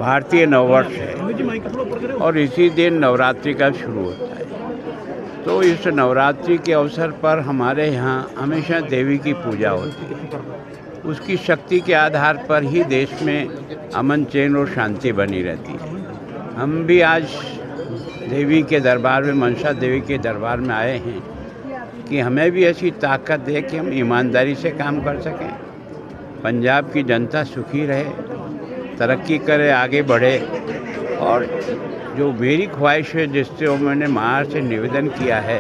भारतीय नववर्ष है और इसी दिन नवरात्रि का शुरू होता है। तो इस नवरात्रि के अवसर पर हमारे यहाँ हमेशा देवी की पूजा होती है। उसकी शक्ति के आधार पर ही देश में अमन चैन और शांति बनी रहती है। हम भी आज देवी के दरबार में, मनसा देवी के दरबार में आए हैं कि हमें भी ऐसी ताकत दे कि हम ईमानदारी से काम कर सकें, पंजाब की जनता सुखी रहे, तरक्की करे, आगे बढ़े। और जो मेरी ख्वाहिश है, जिससे मैंने माँ से निवेदन किया है,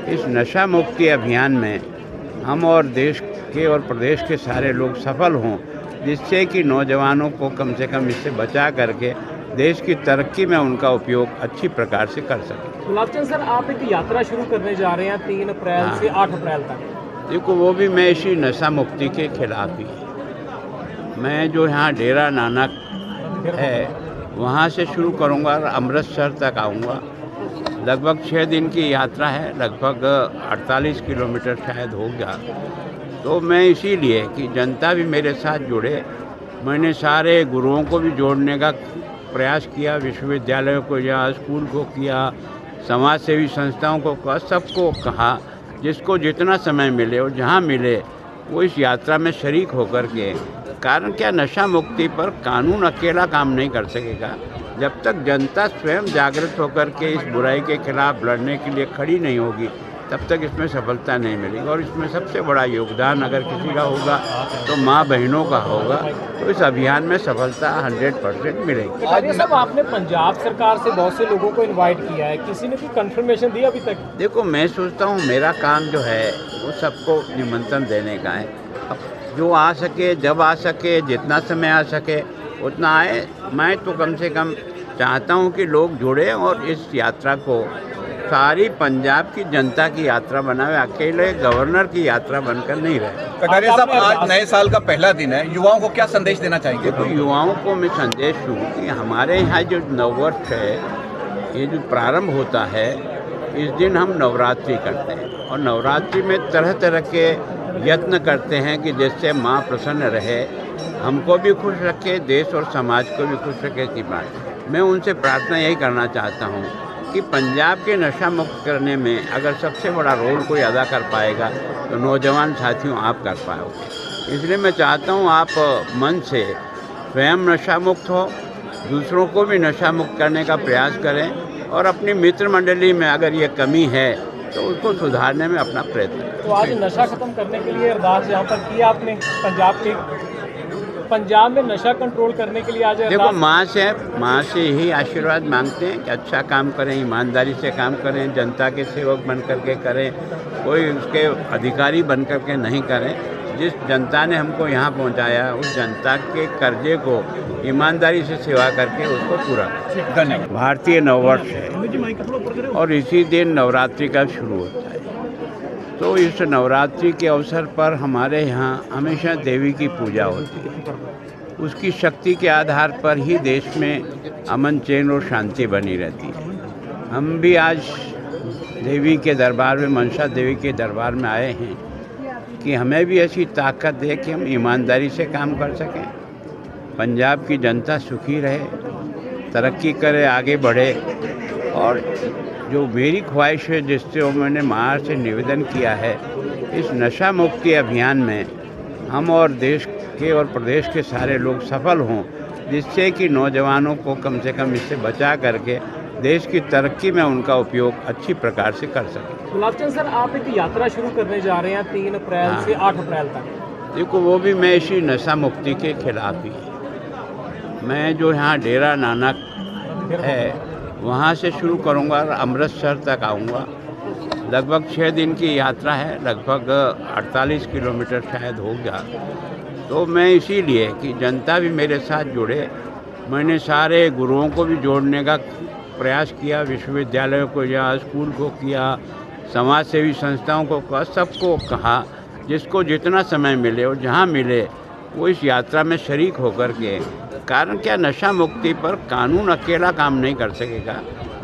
इस नशा मुक्ति अभियान में हम और देश के और प्रदेश के सारे लोग सफल हों, जिससे कि नौजवानों को कम से कम इससे बचा करके देश की तरक्की में उनका उपयोग अच्छी प्रकार से कर सकें। गुलाब चंद सर, आप एक यात्रा शुरू करने जा रहे हैं 3 अप्रैल से 8 अप्रैल तक। देखो, वो भी मैं इसी नशा मुक्ति के खिलाफ ही। मैं जो यहाँ डेरा नानक है वहाँ से शुरू करूँगा और अमृतसर तक आऊँगा। लगभग 6 दिन की यात्रा है, लगभग 48 किलोमीटर शायद होगा। तो मैं इसीलिए कि जनता भी मेरे साथ जुड़े, मैंने सारे गुरुओं को भी जोड़ने का प्रयास किया, विश्वविद्यालयों को या स्कूल को किया, समाज सेवी संस्थाओं को कहा, सबको कहा, जिसको जितना समय मिले और जहाँ मिले वो इस यात्रा में शरीक होकर के। कारण क्या, नशा मुक्ति पर कानून अकेला काम नहीं कर सकेगा। जब तक जनता स्वयं जागृत होकर के इस बुराई के खिलाफ लड़ने के लिए खड़ी नहीं होगी, तब तक इसमें सफलता नहीं मिलेगी। और इसमें सबसे बड़ा योगदान अगर किसी का होगा तो माँ बहनों का होगा। तो इस अभियान में सफलता 100% मिलेगी। कटारिया साहब, आपने पंजाब सरकार से बहुत से लोगों को इनवाइट किया है, किसी ने भी कंफर्मेशन दी अभी तक? देखो, मैं सोचता हूँ मेरा काम जो है वो सबको निमंत्रण देने का है। अब जो आ सके, जब आ सके, जितना समय आ सके उतना आए। मैं तो कम से कम चाहता हूँ कि लोग जुड़े और इस यात्रा को सारी पंजाब की जनता की यात्रा बनावे, अकेले गवर्नर की यात्रा बनकर नहीं रहे। कटारिया साहब, आज नए साल का पहला दिन है, युवाओं को क्या संदेश देना चाहेंगे? तो युवाओं को मैं संदेश दूँ कि हमारे यहाँ जो नववर्ष है, ये जो प्रारंभ होता है, इस दिन हम नवरात्रि करते हैं और नवरात्रि में तरह तरह के यत्न करते हैं कि जिससे माँ प्रसन्न रहे, हमको भी खुश रखे, देश और समाज को भी खुश रखे की बात। मैं उनसे प्रार्थना यही करना चाहता हूँ कि पंजाब के नशा मुक्त करने में अगर सबसे बड़ा रोल कोई अदा कर पाएगा तो नौजवान साथियों आप कर पाओगे। इसलिए मैं चाहता हूँ आप मन से स्वयं नशा मुक्त हो, दूसरों को भी नशा मुक्त करने का प्रयास करें और अपनी मित्र मंडली में अगर ये कमी है तो उसको सुधारने में अपना प्रयत्न करें। तो आज नशा खत्म करने के लिए अरदास यहाँ पर की आपने? पंजाब में नशा कंट्रोल करने के लिए आज देखो, माँ से यही आशीर्वाद मांगते हैं कि अच्छा काम करें, ईमानदारी से काम करें, जनता के सेवक बन करके करें, कोई उसके अधिकारी बन करके नहीं करें। जिस जनता ने हमको यहाँ पहुँचाया, उस जनता के कर्जे को ईमानदारी से सेवा करके उसको पूरा करें। धन्यवाद। भारतीय नववर्ष है और इसी दिन नवरात्रि का शुरू होता है। तो इस नवरात्रि के अवसर पर हमारे यहाँ हमेशा देवी की पूजा होती है। उसकी शक्ति के आधार पर ही देश में अमन चैन और शांति बनी रहती है। हम भी आज देवी के दरबार में, मनसा देवी के दरबार में आए हैं कि हमें भी ऐसी ताकत दे कि हम ईमानदारी से काम कर सकें, पंजाब की जनता सुखी रहे, तरक्की करे, आगे बढ़े। और जो मेरी ख्वाहिश है, जिससे मैंने माँ से निवेदन किया है, इस नशा मुक्ति अभियान में हम और देश के और प्रदेश के सारे लोग सफल हों, जिससे कि नौजवानों को कम से कम इससे बचा करके देश की तरक्की में उनका उपयोग अच्छी प्रकार से कर सकें। गुलाब चंद सर, आप एक यात्रा शुरू करने जा रहे हैं 3 अप्रैल से 8 अप्रैल तक। देखो, वो भी मैं इसी नशा मुक्ति के खिलाफ ही। मैं जो यहाँ डेरा नानक है वहाँ से शुरू करूँगा और अमृतसर तक आऊँगा। लगभग 6 दिन की यात्रा है, लगभग 48 किलोमीटर शायद होगा। तो मैं इसीलिए कि जनता भी मेरे साथ जुड़े, मैंने सारे गुरुओं को भी जोड़ने का प्रयास किया, विश्वविद्यालयों को या स्कूल को किया, समाज सेवी संस्थाओं को कहा, सबको कहा, जिसको जितना समय मिले और जहाँ मिले वो इस यात्रा में शरीक होकर के। कारण क्या, नशा मुक्ति पर कानून अकेला काम नहीं कर सकेगा।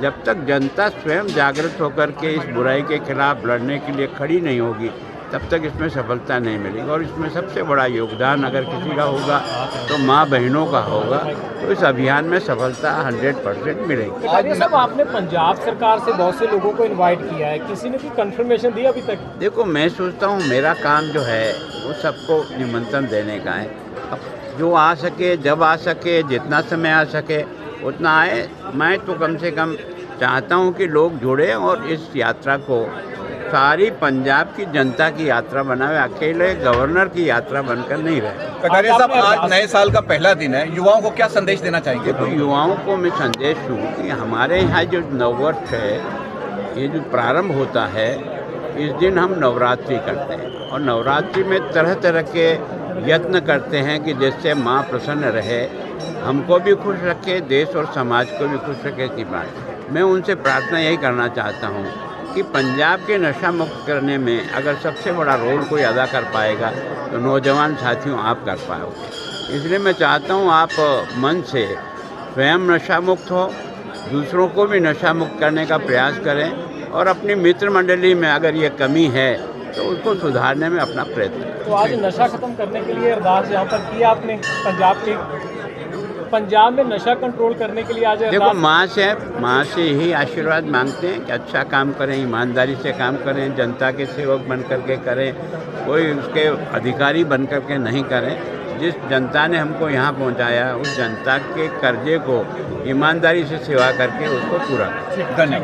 जब तक जनता स्वयं जागृत होकर के इस बुराई के खिलाफ लड़ने के लिए खड़ी नहीं होगी, तब तक इसमें सफलता नहीं मिलेगी। और इसमें सबसे बड़ा योगदान अगर किसी का होगा तो माँ बहनों का होगा, तो इस अभियान में सफलता 100% मिलेगी। कटारिया साहब, आपने पंजाब सरकार से बहुत से लोगों को इनवाइट किया है, किसी ने कोई कंफर्मेशन दी अभी तक? देखो, मैं सोचता हूँ मेरा काम जो है वो सबको निमंत्रण देने का है। अब जो आ सके, जब आ सके, जितना समय आ सके उतना आए। मैं तो कम से कम चाहता हूँ कि लोग जुड़े और इस यात्रा को सारी पंजाब की जनता की यात्रा बनावे, अकेले गवर्नर की यात्रा बनकर नहीं रहे। कटारिया साहब, आज नए साल का पहला दिन है, युवाओं को क्या संदेश देना चाहेंगे? देखो, युवाओं को मैं संदेश दूँ कि हमारे यहाँ जो नववर्ष है, ये जो प्रारंभ होता है, इस दिन हम नवरात्रि करते हैं और नवरात्रि में तरह तरह के यत्न करते हैं कि जिससे माँ प्रसन्न रहे, हमको भी खुश रखे, देश और समाज को भी खुश रखे की बात। मैं उनसे प्रार्थना यही करना चाहता हूँ कि पंजाब के नशा मुक्त करने में अगर सबसे बड़ा रोल कोई अदा कर पाएगा तो नौजवान साथियों आप कर पाओगे। इसलिए मैं चाहता हूँ आप मन से स्वयं नशा मुक्त हो, दूसरों को भी नशा मुक्त करने का प्रयास करें और अपनी मित्र मंडली में अगर ये कमी है तो उसको सुधारने में अपना प्रयत्न करें। तो आज नशा खत्म करने के लिए अरदास यहाँ पर की आपने पंजाब में नशा कंट्रोल करने के लिए आज देखो, माँ से यही आशीर्वाद मांगते हैं कि अच्छा काम करें, ईमानदारी से काम करें, जनता के सेवक बन करके करें, कोई उसके अधिकारी बन करके नहीं करें। जिस जनता ने हमको यहाँ पहुँचाया, उस जनता के कर्जे को ईमानदारी से सेवा करके उसको पूरा करें। धन्यवाद।